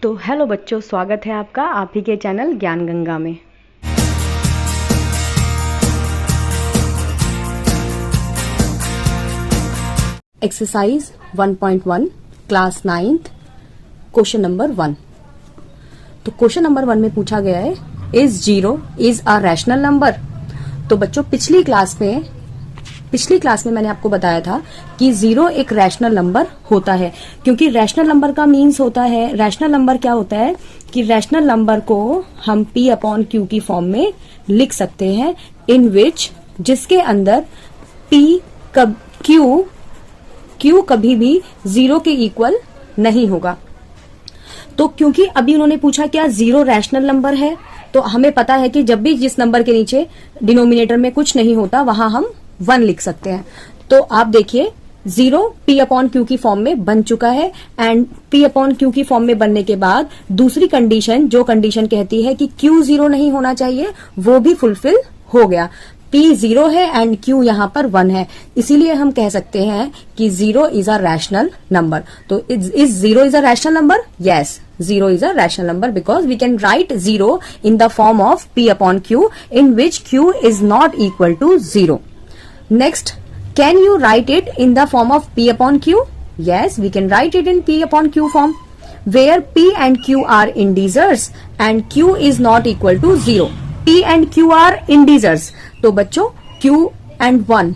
तो हेलो बच्चों, स्वागत है आपका आप ही के चैनल ज्ञान गंगा में। Exercise 1.1 class 9th question number 1। तो क्वेश्चन नंबर 1 में पूछा गया है is 0 is a rational number. तो बच्चों पिछली क्लास में मैंने आपको बताया था कि 0 एक रैशनल नंबर होता है, क्योंकि रैशनल नंबर का मीन्स होता है, रैशनल नंबर क्या होता है कि रैशनल नंबर को हम P अपॉन Q की फॉर्म में लिख सकते हैं, इन विच जिसके अंदर Q कभी भी 0 के इक्वल नहीं होगा। तो क्योंकि अभी उन्होंने पूछा क्या 0 रैशनल नंबर है, तो हमें पता है कि जब भी जिस नंबर के नीचे डिनोमिनेटर में कुछ नहीं होता वहां हम 1 लिख सकते हैं। तो आप देखिए 0 P अपॉन Q की फॉर्म में बन चुका है, एंड P अपॉन Q की फॉर्म में बनने के बाद दूसरी कंडीशन, जो कंडीशन कहती है कि Q 0 नहीं होना चाहिए, वो भी फुलफिल हो गया। P 0 है एंड Q यहाँ पर 1 है, इसीलिए हम कह सकते हैं कि 0 इज अ रैशनल नंबर। तो is 0 is a rational number? Yes, 0 is a rational number because we can write 0 in the form of P upon Q in which Q is not equal to 0. Next, can you write it in the form of P upon Q? Yes, we can write it in P upon Q form where P and Q are integers and Q is not equal to 0. P and Q are integers. तो बच्चों Q and 1,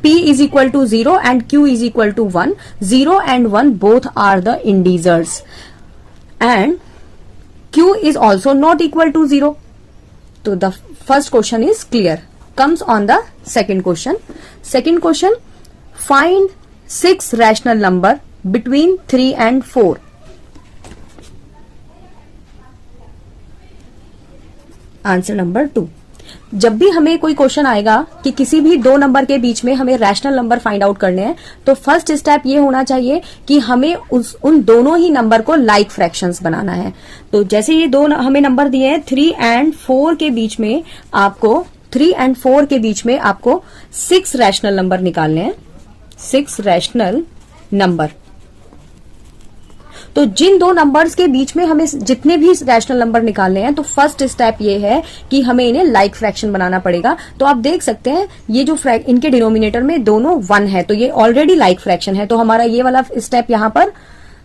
P is equal to 0 and Q is equal to 1. 0 and 1 both are the integers. And Q is also not equal to 0. So the first question is clear. Comes on the second question. Second question, find 6 rational number between 3 and 4. Answer number 2. जब भी हमें कोई question आएगा कि किसी भी दो number के बीच में हमें रैशनल नंबर फाइंड आउट करने हैं, तो फर्स्ट स्टेप ये होना चाहिए कि हमें उन दोनों ही नंबर को लाइक फ्रैक्शंस बनाना है। तो जैसे ये दो हमें नंबर दिए हैं 3 and 4 के बीच में आपको 6 रैशनल नंबर निकालने हैं, 6 रैशनल नंबर। तो जिन दो नंबर्स के बीच में हमें जितने भी रैशनल नंबर निकालने हैं, तो फर्स्ट स्टेप ये है कि हमें इन्हें लाइक फ्रैक्शन बनाना पड़ेगा। तो आप देख सकते हैं ये जो इनके डिनोमिनेटर में दोनों 1 है, तो ये ऑलरेडी लाइक फ्रैक्शन है, तो हमारा ये वाला स्टेप यहाँ पर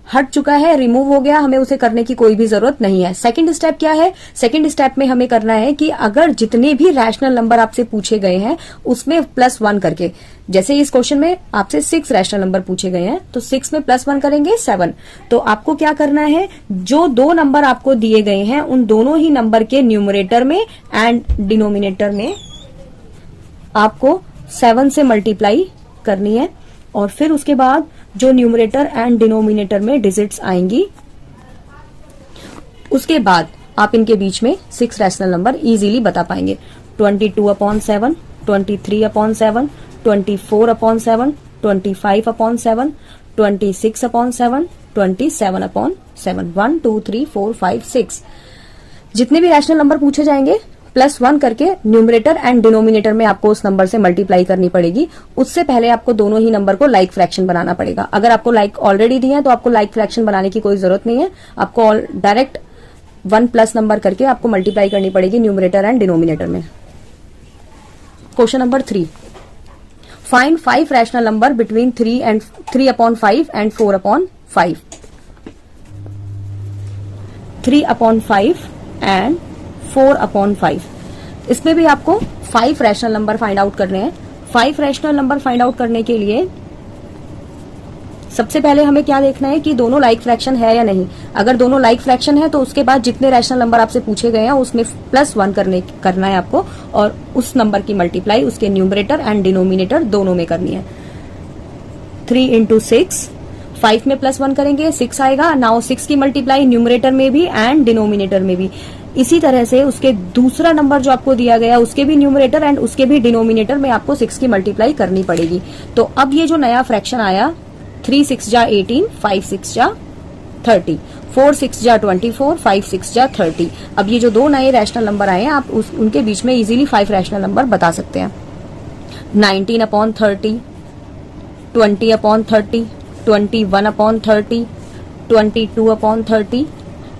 हट चुका है, रिमूव हो गया, हमें उसे करने की कोई भी जरूरत नहीं है। सेकंड स्टेप क्या है? सेकंड स्टेप में हमें करना है कि अगर जितने भी रैशनल नंबर आपसे पूछे गए हैं उसमें +1 करके, जैसे इस क्वेश्चन में आपसे 6 रैशनल नंबर पूछे गए हैं, तो 6 में +1 करेंगे 7। तो आपको क्या करना है, जो दो नंबर आपको दिए गए हैं उन दोनों ही नंबर के न्यूमरेटर में एंड डिनोमिनेटर में आपको 7 से मल्टीप्लाई करनी है, और फिर उसके बाद जो न्यूमरेटर एंड डिनोमिनेटर में डिजिट्स आएंगी, उसके बाद आप इनके बीच में 6 रैशनल नंबर इजीली बता पाएंगे। 22/7, 23/7, 24/7, 25/7, 26/7, 27/7, 1 2 3 4 5 6 जितने भी रैशनल नंबर पूछे जाएंगे +1 करके न्यूमरेटर एंड डिनोमिनेटर में आपको उस नंबर से मल्टीप्लाई करनी पड़ेगी। उससे पहले आपको दोनों ही नंबर को लाइक फ्रैक्शन बनाना पड़ेगा। अगर आपको लाइक ऑलरेडी दिए हैं तो आपको लाइक फ्रैक्शन बनाने की कोई जरूरत नहीं है, आपको डायरेक्ट 1 प्लस नंबर करके आपको मल्टीप्लाई करनी पड़ेगी न्यूमरेटर एंड डिनोमिनेटर में। Question number 3, find 5 rational number between 3/5 and 4/5। 3/5 and 4/5, इसमें भी आपको 5 रैशनल नंबर फाइंड आउट करने हैं। 5 रैशनल नंबर फाइंड आउट करने के लिए सबसे पहले हमें क्या देखना है कि दोनों लाइक फ्रैक्शन है या नहीं। अगर दोनों लाइक फ्रैक्शन है तो उसके बाद जितने रैशनल नंबर आपसे पूछे गए हैं उसमें +1 करना है आपको, और उस नंबर की मल्टीप्लाई उसके न्यूमरेटर एंड डिनोमिनेटर दोनों में करनी है। 3 × 6, 5 में +1 करेंगे 6 आएगा। नाउ 6 की मल्टीप्लाई न्यूमरेटर में भी एंड डिनोमिनेटर में भी। इसी तरह से उसके दूसरा नंबर जो आपको दिया गया उसके भी न्यूमरेटर एंड उसके भी डिनोमिनेटर में आपको 6 की मल्टीप्लाई करनी पड़ेगी। तो अब ये जो नया फ्रैक्शन आया 3 6 जा 18, 5 6 जा 30, 4 6 जा 24, 5 6 जा 30। अब ये जो दो नए रैशनल नंबर आए हैं आप उनके बीच में इजीली 5 रैशनल नंबर बता सकते हैं। 19/30, 20/30, 21/30, 22/30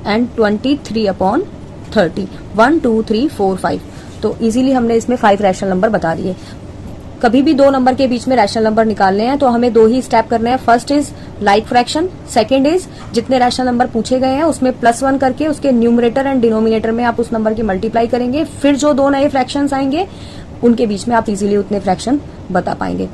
एंड 23/30। 1 2 3 4 5। तो इजीली हमने इसमें 5 रैशनल नंबर बता दिए। कभी भी दो नंबर के बीच में रैशनल नंबर निकालने हैं तो हमें दो ही स्टेप करने हैं। First is like fraction, second is जितने रैशनल नंबर पूछे गए हैं उसमें +1 करके उसके न्यूमरेटर एंड डिनोमिनेटर में आप उस नंबर की मल्टीप्लाई करेंगे। फिर जो दो नए फ्रैक्शंस आएंगे उनके बीच में आप इजीली उतने फ्रैक्शन बता पाएंगे।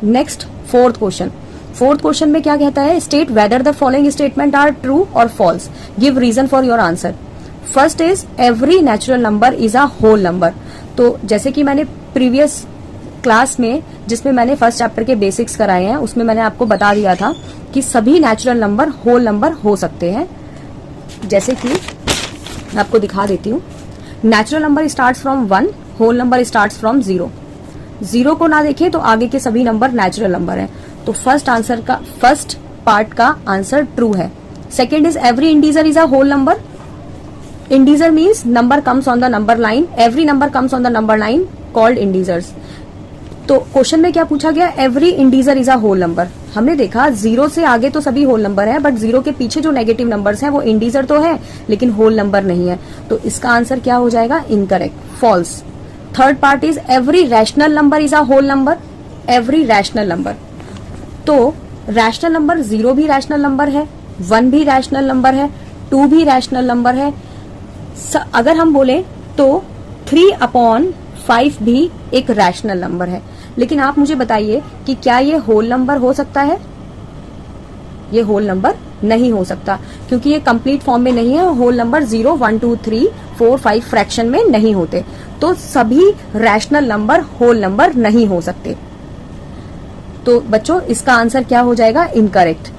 नेक्स्ट फोर्थ क्वेश्चन में क्या कहता है, state whether the following statements are true और false, give reason for your answer. First is every natural number is a whole number. तो जैसे कि मैंने प्रीवियस क्लास में जिसमें मैंने फर्स्ट चैप्टर के बेसिक्स कराए हैं उसमें मैंने आपको बता दिया था कि सभी नेचुरल नंबर होल नंबर हो सकते हैं। जैसे कि आपको दिखा देती हूँ, natural number starts from 1, whole number starts from 0। 0 को ना देखें तो आगे के सभी नंबर नेचुरल नंबर हैं। तो फर्स्ट पार्ट का आंसर ट्रू है। Second is every integer is a whole number. Integer means number comes on the number line, every number comes on the number line called integers. तो question में क्या पूछा गया, every integer is a whole number. हमने देखा 0 से आगे तो सभी होल नंबर है, बट 0 के पीछे जो नेगेटिव नंबर्स हैं वो इंटीजर तो है लेकिन होल नंबर नहीं है। तो इसका आंसर क्या हो जाएगा, incorrect, false. Third part is every rational number is a whole number. Every rational number, तो रैशनल नंबर 0 भी रैशनल नंबर है, 1 भी रैशनल नंबर है, 2 भी रैशनल नंबर है। अगर हम बोले तो 3/5 भी एक रैशनल नंबर है। लेकिन आप मुझे बताइए कि क्या ये होल नंबर हो सकता है? ये होल नंबर नहीं हो सकता क्योंकि ये कंप्लीट फॉर्म में नहीं है। होल नंबर 0 1 2 3 4 5 फ्रैक्शन में नहीं होते। तो सभी रैशनल नंबर होल नंबर नहीं हो सकते। तो बच्चों इसका आंसर क्या हो जाएगा, इनकरेक्ट।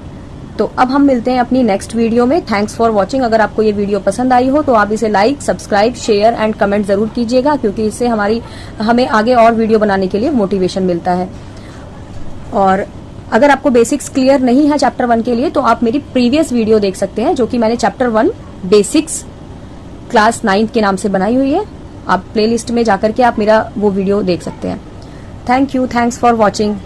तो अब हम मिलते हैं अपनी नेक्स्ट वीडियो में। Thanks for watching. अगर आपको ये वीडियो पसंद आई हो तो आप इसे like, subscribe, share and comment जरूर कीजिएगा क्योंकि इससे हमें आगे और वीडियो बनाने के लिए मोटिवेशन मिलता है। और अगर आपको बेसिक्स क्लियर नहीं है चैप्टर 1 के लिए तो आप मेरी प्रीवियस वीडियो देख सकते हैं जो कि मैंने चैप्टर 1 बेसिक्स क्लास 9 के नाम से बनाई हुई है। आप प्लेलिस्ट में जाकर के आप मेरा वो वीडियो देख सकते हैं। Thank you, thanks for watching.